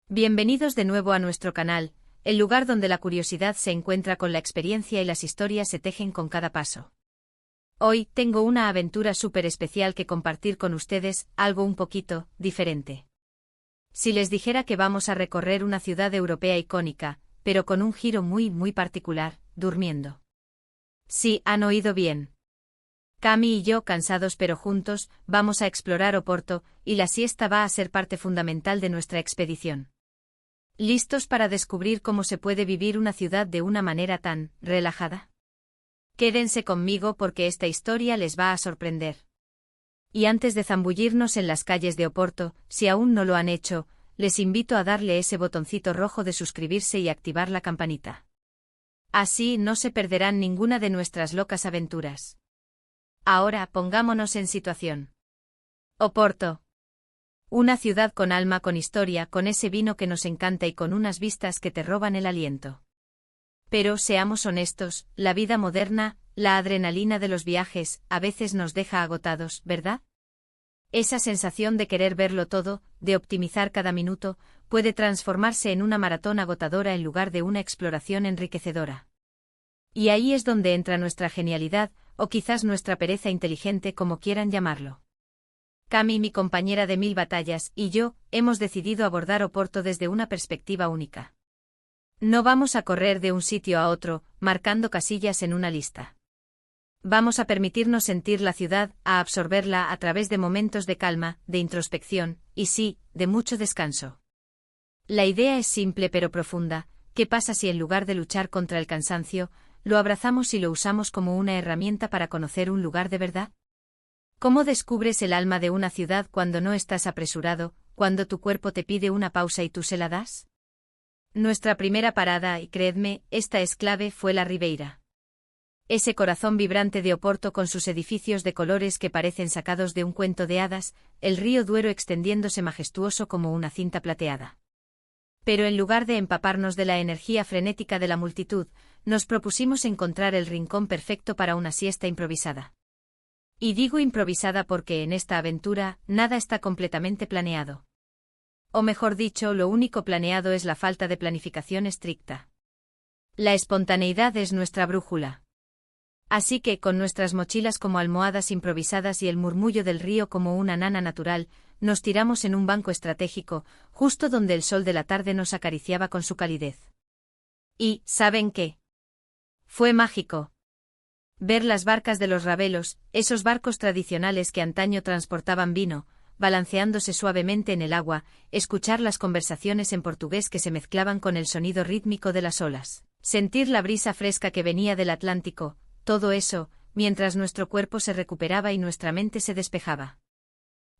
Bienvenidos de nuevo a nuestro canal, el lugar donde la curiosidad se encuentra con la experiencia y las historias se tejen con cada paso. Hoy tengo una aventura súper especial que compartir con ustedes, algo un poquito diferente. Si les dijera que vamos a recorrer una ciudad europea icónica, pero con un giro muy particular, durmiendo. Sí, han oído bien. Cami y yo, cansados pero juntos, vamos a explorar Oporto, y la siesta va a ser parte fundamental de nuestra expedición. ¿Listos para descubrir cómo se puede vivir una ciudad de una manera tan relajada? Quédense conmigo porque esta historia les va a sorprender. Y antes de zambullirnos en las calles de Oporto, si aún no lo han hecho, les invito a darle ese botoncito rojo de suscribirse y activar la campanita. Así no se perderán ninguna de nuestras locas aventuras. Ahora pongámonos en situación. Oporto. Una ciudad con alma, con historia, con ese vino que nos encanta y con unas vistas que te roban el aliento. Pero seamos honestos, la vida moderna, la adrenalina de los viajes, a veces nos deja agotados, ¿verdad? Esa sensación de querer verlo todo, de optimizar cada minuto, puede transformarse en una maratón agotadora en lugar de una exploración enriquecedora. Y ahí es donde entra nuestra genialidad, o quizás nuestra pereza inteligente, como quieran llamarlo. Cami, mi compañera de 1000 batallas, y yo, hemos decidido abordar Oporto desde una perspectiva única. No vamos a correr de un sitio a otro, marcando casillas en una lista. Vamos a permitirnos sentir la ciudad, a absorberla a través de momentos de calma, de introspección, y sí, de mucho descanso. La idea es simple pero profunda. ¿Qué pasa si en lugar de luchar contra el cansancio, lo abrazamos y lo usamos como una herramienta para conocer un lugar de verdad? ¿Cómo descubres el alma de una ciudad cuando no estás apresurado, cuando tu cuerpo te pide una pausa y tú se la das? Nuestra primera parada, y creedme, esta es clave, fue la Ribeira. Ese corazón vibrante de Oporto con sus edificios de colores que parecen sacados de un cuento de hadas, el río Duero extendiéndose majestuoso como una cinta plateada. Pero en lugar de empaparnos de la energía frenética de la multitud, nos propusimos encontrar el rincón perfecto para una siesta improvisada. Y digo improvisada porque en esta aventura, nada está completamente planeado. O mejor dicho, lo único planeado es la falta de planificación estricta. La espontaneidad es nuestra brújula. Así que, con nuestras mochilas como almohadas improvisadas y el murmullo del río como una nana natural, nos tiramos en un banco estratégico, justo donde el sol de la tarde nos acariciaba con su calidez. Y, ¿saben qué? Fue mágico. Ver las barcas de los rabelos, esos barcos tradicionales que antaño transportaban vino, balanceándose suavemente en el agua, escuchar las conversaciones en portugués que se mezclaban con el sonido rítmico de las olas, sentir la brisa fresca que venía del Atlántico, todo eso, mientras nuestro cuerpo se recuperaba y nuestra mente se despejaba.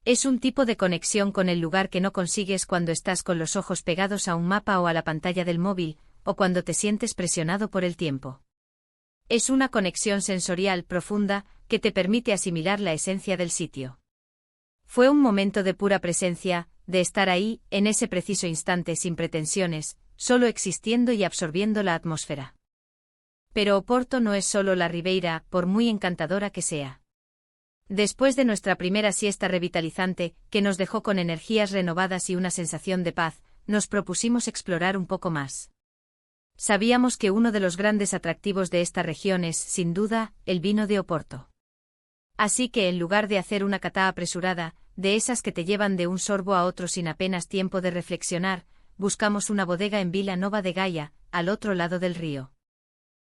Es un tipo de conexión con el lugar que no consigues cuando estás con los ojos pegados a un mapa o a la pantalla del móvil, o cuando te sientes presionado por el tiempo. Es una conexión sensorial profunda que te permite asimilar la esencia del sitio. Fue un momento de pura presencia, de estar ahí, en ese preciso instante sin pretensiones, solo existiendo y absorbiendo la atmósfera. Pero Oporto no es solo la Ribeira, por muy encantadora que sea. Después de nuestra primera siesta revitalizante, que nos dejó con energías renovadas y una sensación de paz, nos propusimos explorar un poco más. Sabíamos que uno de los grandes atractivos de esta región es, sin duda, el vino de Oporto. Así que en lugar de hacer una cata apresurada, de esas que te llevan de un sorbo a otro sin apenas tiempo de reflexionar, buscamos una bodega en Vila Nova de Gaia, al otro lado del río.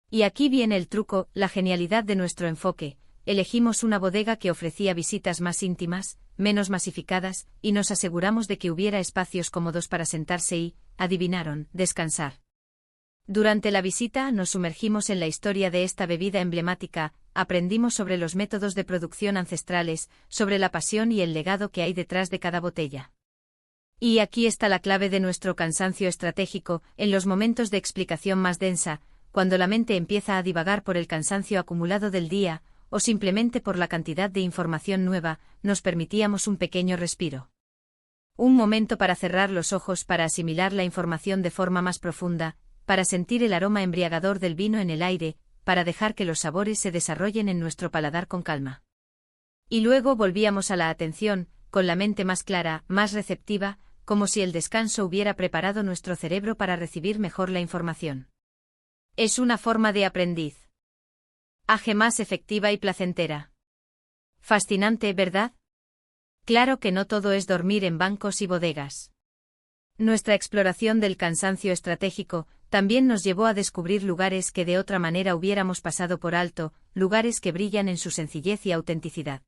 Y aquí viene el truco, la genialidad de nuestro enfoque. Elegimos una bodega que ofrecía visitas más íntimas, menos masificadas, y nos aseguramos de que hubiera espacios cómodos para sentarse y, adivinaron, descansar. Durante la visita nos sumergimos en la historia de esta bebida emblemática, aprendimos sobre los métodos de producción ancestrales, sobre la pasión y el legado que hay detrás de cada botella. Y aquí está la clave de nuestro cansancio estratégico, en los momentos de explicación más densa, cuando la mente empieza a divagar por el cansancio acumulado del día, o simplemente por la cantidad de información nueva, nos permitíamos un pequeño respiro. Un momento para cerrar los ojos, para asimilar la información de forma más profunda, para sentir el aroma embriagador del vino en el aire, para dejar que los sabores se desarrollen en nuestro paladar con calma. Y luego volvíamos a la atención, con la mente más clara, más receptiva, como si el descanso hubiera preparado nuestro cerebro para recibir mejor la información. Es una forma de aprendiz. Age más efectiva y placentera. Fascinante, ¿verdad? Claro que no todo es dormir en bancos y bodegas. Nuestra exploración del cansancio estratégico también nos llevó a descubrir lugares que de otra manera hubiéramos pasado por alto, lugares que brillan en su sencillez y autenticidad.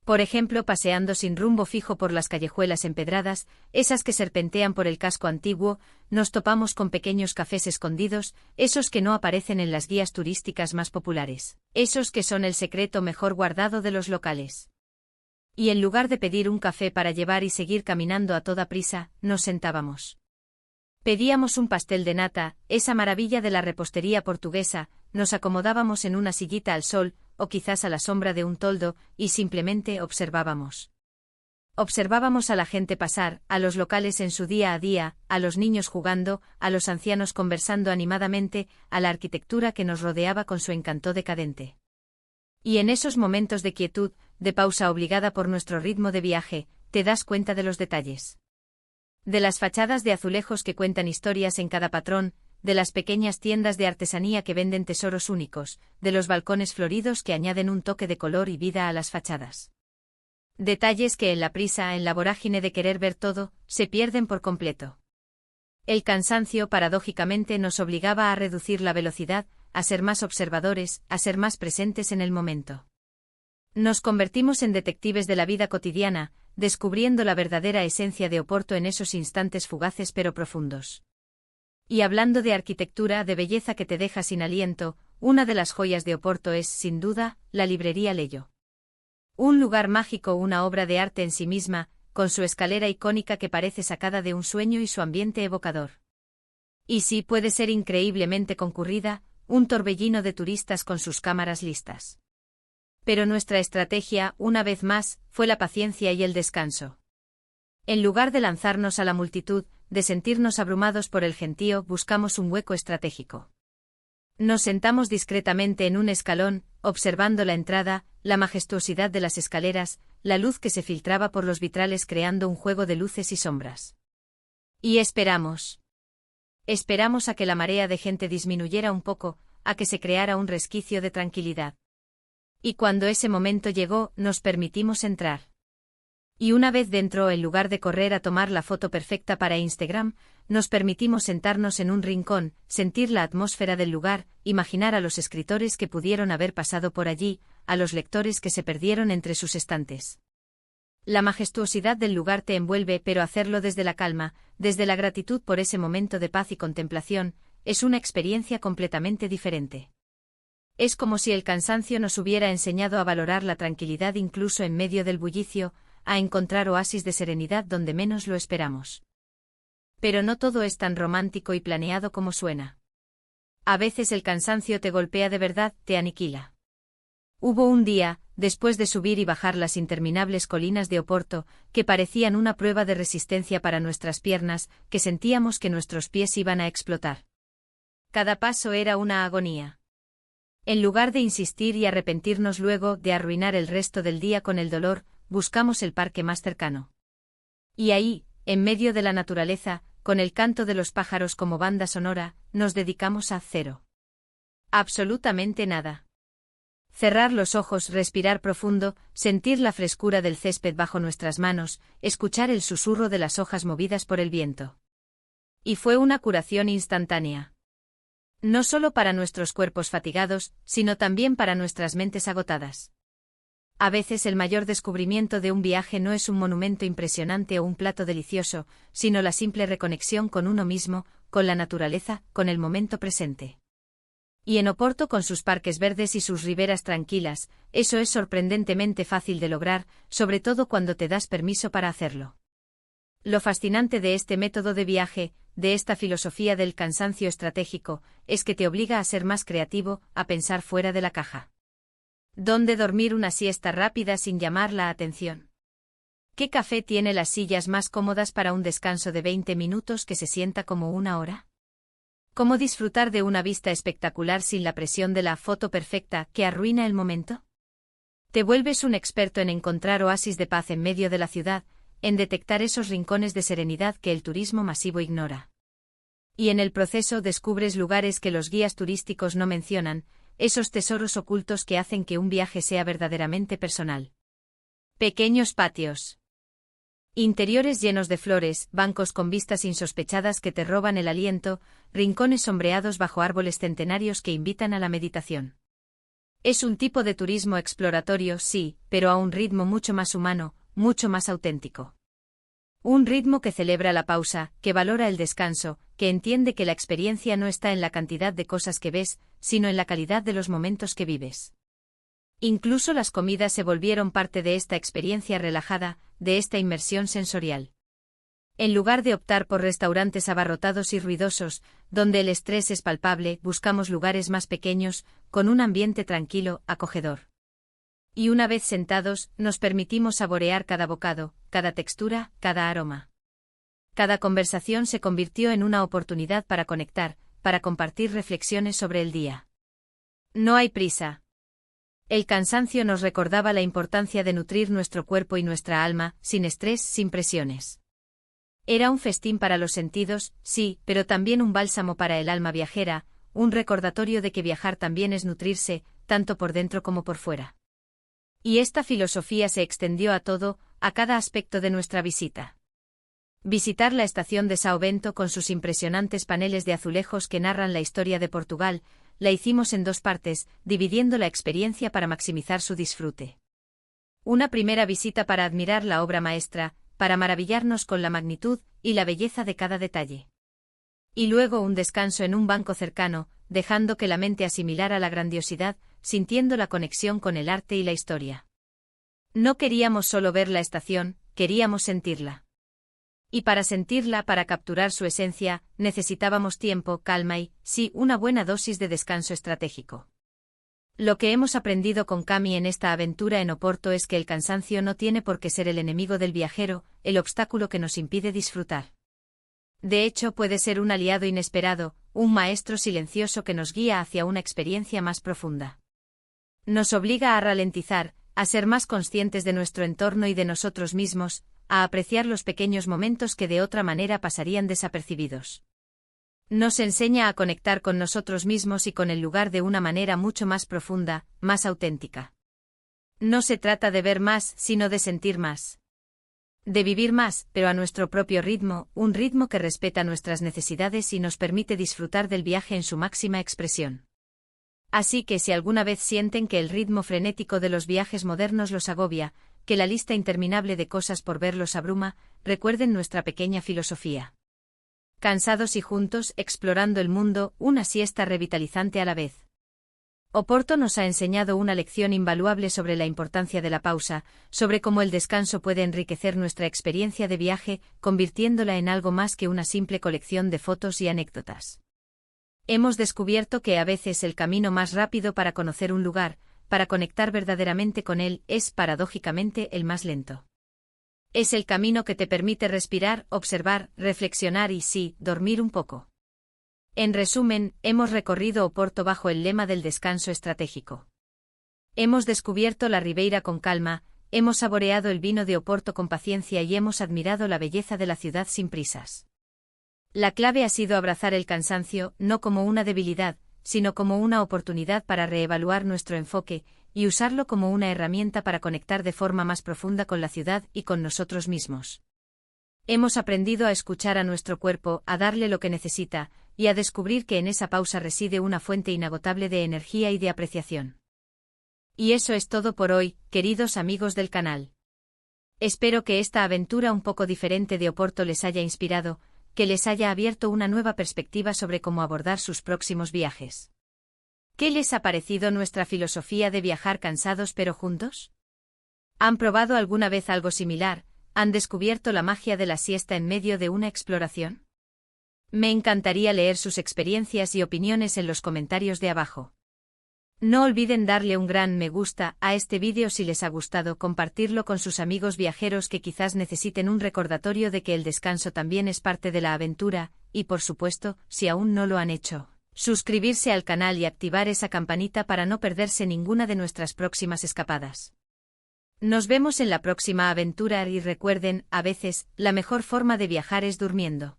Por ejemplo, paseando sin rumbo fijo por las callejuelas empedradas, esas que serpentean por el casco antiguo, nos topamos con pequeños cafés escondidos, esos que no aparecen en las guías turísticas más populares, esos que son el secreto mejor guardado de los locales. Y en lugar de pedir un café para llevar y seguir caminando a toda prisa, nos sentábamos. Pedíamos un pastel de nata, esa maravilla de la repostería portuguesa, nos acomodábamos en una sillita al sol, o quizás a la sombra de un toldo, y simplemente observábamos. Observábamos a la gente pasar, a los locales en su día a día, a los niños jugando, a los ancianos conversando animadamente, a la arquitectura que nos rodeaba con su encanto decadente. Y en esos momentos de quietud, de pausa obligada por nuestro ritmo de viaje, te das cuenta de los detalles. De las fachadas de azulejos que cuentan historias en cada patrón, de las pequeñas tiendas de artesanía que venden tesoros únicos, de los balcones floridos que añaden un toque de color y vida a las fachadas. Detalles que en la prisa, en la vorágine de querer ver todo, se pierden por completo. El cansancio, paradójicamente, nos obligaba a reducir la velocidad, a ser más observadores, a ser más presentes en el momento. Nos convertimos en detectives de la vida cotidiana, descubriendo la verdadera esencia de Oporto en esos instantes fugaces pero profundos. Y hablando de arquitectura, de belleza que te deja sin aliento, una de las joyas de Oporto es, sin duda, la librería Leyo. Un lugar mágico, una obra de arte en sí misma, con su escalera icónica que parece sacada de un sueño y su ambiente evocador. Y sí, puede ser increíblemente concurrida, un torbellino de turistas con sus cámaras listas. Pero nuestra estrategia, una vez más, fue la paciencia y el descanso. En lugar de lanzarnos a la multitud, de sentirnos abrumados por el gentío, buscamos un hueco estratégico. Nos sentamos discretamente en un escalón, observando la entrada, la majestuosidad de las escaleras, la luz que se filtraba por los vitrales creando un juego de luces y sombras. Y esperamos. Esperamos a que la marea de gente disminuyera un poco, a que se creara un resquicio de tranquilidad. Y cuando ese momento llegó, nos permitimos entrar. Y una vez dentro, en lugar de correr a tomar la foto perfecta para Instagram, nos permitimos sentarnos en un rincón, sentir la atmósfera del lugar, imaginar a los escritores que pudieron haber pasado por allí, a los lectores que se perdieron entre sus estantes. La majestuosidad del lugar te envuelve, pero hacerlo desde la calma, desde la gratitud por ese momento de paz y contemplación, es una experiencia completamente diferente. Es como si el cansancio nos hubiera enseñado a valorar la tranquilidad incluso en medio del bullicio, a encontrar oasis de serenidad donde menos lo esperamos. Pero no todo es tan romántico y planeado como suena. A veces el cansancio te golpea de verdad, te aniquila. Hubo un día, después de subir y bajar las interminables colinas de Oporto, que parecían una prueba de resistencia para nuestras piernas, que sentíamos que nuestros pies iban a explotar. Cada paso era una agonía. En lugar de insistir y arrepentirnos luego de arruinar el resto del día con el dolor, buscamos el parque más cercano. Y ahí, en medio de la naturaleza, con el canto de los pájaros como banda sonora, nos dedicamos a cero. Absolutamente nada. Cerrar los ojos, respirar profundo, sentir la frescura del césped bajo nuestras manos, escuchar el susurro de las hojas movidas por el viento. Y fue una curación instantánea. No solo para nuestros cuerpos fatigados, sino también para nuestras mentes agotadas. A veces el mayor descubrimiento de un viaje no es un monumento impresionante o un plato delicioso, sino la simple reconexión con uno mismo, con la naturaleza, con el momento presente. Y en Oporto, con sus parques verdes y sus riberas tranquilas, eso es sorprendentemente fácil de lograr, sobre todo cuando te das permiso para hacerlo. Lo fascinante de este método de viaje, de esta filosofía del cansancio estratégico, es que te obliga a ser más creativo, a pensar fuera de la caja. ¿Dónde dormir una siesta rápida sin llamar la atención? ¿Qué café tiene las sillas más cómodas para un descanso de 20 minutos que se sienta como una hora? ¿Cómo disfrutar de una vista espectacular sin la presión de la foto perfecta que arruina el momento? Te vuelves un experto en encontrar oasis de paz en medio de la ciudad, en detectar esos rincones de serenidad que el turismo masivo ignora. Y en el proceso descubres lugares que los guías turísticos no mencionan, esos tesoros ocultos que hacen que un viaje sea verdaderamente personal. Pequeños patios. Interiores llenos de flores, bancos con vistas insospechadas que te roban el aliento, rincones sombreados bajo árboles centenarios que invitan a la meditación. Es un tipo de turismo exploratorio, sí, pero a un ritmo mucho más humano, mucho más auténtico. Un ritmo que celebra la pausa, que valora el descanso, que entiende que la experiencia no está en la cantidad de cosas que ves, sino en la calidad de los momentos que vives. Incluso las comidas se volvieron parte de esta experiencia relajada, de esta inmersión sensorial. En lugar de optar por restaurantes abarrotados y ruidosos, donde el estrés es palpable, buscamos lugares más pequeños, con un ambiente tranquilo, acogedor. Y una vez sentados, nos permitimos saborear cada bocado, cada textura, cada aroma. Cada conversación se convirtió en una oportunidad para conectar, para compartir reflexiones sobre el día. No hay prisa. El cansancio nos recordaba la importancia de nutrir nuestro cuerpo y nuestra alma, sin estrés, sin presiones. Era un festín para los sentidos, sí, pero también un bálsamo para el alma viajera, un recordatorio de que viajar también es nutrirse, tanto por dentro como por fuera. Y esta filosofía se extendió a todo, a cada aspecto de nuestra visita. Visitar la estación de São Bento con sus impresionantes paneles de azulejos que narran la historia de Portugal, la hicimos en dos partes, dividiendo la experiencia para maximizar su disfrute. Una primera visita para admirar la obra maestra, para maravillarnos con la magnitud y la belleza de cada detalle. Y luego un descanso en un banco cercano, dejando que la mente asimilara la grandiosidad, sintiendo la conexión con el arte y la historia. No queríamos solo ver la estación, queríamos sentirla. Y para sentirla, para capturar su esencia, necesitábamos tiempo, calma y, sí, una buena dosis de descanso estratégico. Lo que hemos aprendido con Cami en esta aventura en Oporto es que el cansancio no tiene por qué ser el enemigo del viajero, el obstáculo que nos impide disfrutar. De hecho, puede ser un aliado inesperado, un maestro silencioso que nos guía hacia una experiencia más profunda. Nos obliga a ralentizar, a ser más conscientes de nuestro entorno y de nosotros mismos, a apreciar los pequeños momentos que de otra manera pasarían desapercibidos. Nos enseña a conectar con nosotros mismos y con el lugar de una manera mucho más profunda, más auténtica. No se trata de ver más, sino de sentir más. De vivir más, pero a nuestro propio ritmo, un ritmo que respeta nuestras necesidades y nos permite disfrutar del viaje en su máxima expresión. Así que si alguna vez sienten que el ritmo frenético de los viajes modernos los agobia, que la lista interminable de cosas por ver los abruma, recuerden nuestra pequeña filosofía. Cansados y juntos, explorando el mundo, una siesta revitalizante a la vez. Oporto nos ha enseñado una lección invaluable sobre la importancia de la pausa, sobre cómo el descanso puede enriquecer nuestra experiencia de viaje, convirtiéndola en algo más que una simple colección de fotos y anécdotas. Hemos descubierto que a veces el camino más rápido para conocer un lugar, para conectar verdaderamente con él, es, paradójicamente, el más lento. Es el camino que te permite respirar, observar, reflexionar y, sí, dormir un poco. En resumen, hemos recorrido Oporto bajo el lema del descanso estratégico. Hemos descubierto la Ribeira con calma, hemos saboreado el vino de Oporto con paciencia y hemos admirado la belleza de la ciudad sin prisas. La clave ha sido abrazar el cansancio, no como una debilidad, sino como una oportunidad para reevaluar nuestro enfoque, y usarlo como una herramienta para conectar de forma más profunda con la ciudad y con nosotros mismos. Hemos aprendido a escuchar a nuestro cuerpo, a darle lo que necesita, y a descubrir que en esa pausa reside una fuente inagotable de energía y de apreciación. Y eso es todo por hoy, queridos amigos del canal. Espero que esta aventura un poco diferente de Oporto les haya inspirado, que les haya abierto una nueva perspectiva sobre cómo abordar sus próximos viajes. ¿Qué les ha parecido nuestra filosofía de viajar cansados pero juntos? ¿Han probado alguna vez algo similar? ¿Han descubierto la magia de la siesta en medio de una exploración? Me encantaría leer sus experiencias y opiniones en los comentarios de abajo. No olviden darle un gran me gusta a este vídeo si les ha gustado, compartirlo con sus amigos viajeros que quizás necesiten un recordatorio de que el descanso también es parte de la aventura, y por supuesto, si aún no lo han hecho, suscribirse al canal y activar esa campanita para no perderse ninguna de nuestras próximas escapadas. Nos vemos en la próxima aventura y recuerden, a veces, la mejor forma de viajar es durmiendo.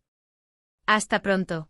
Hasta pronto.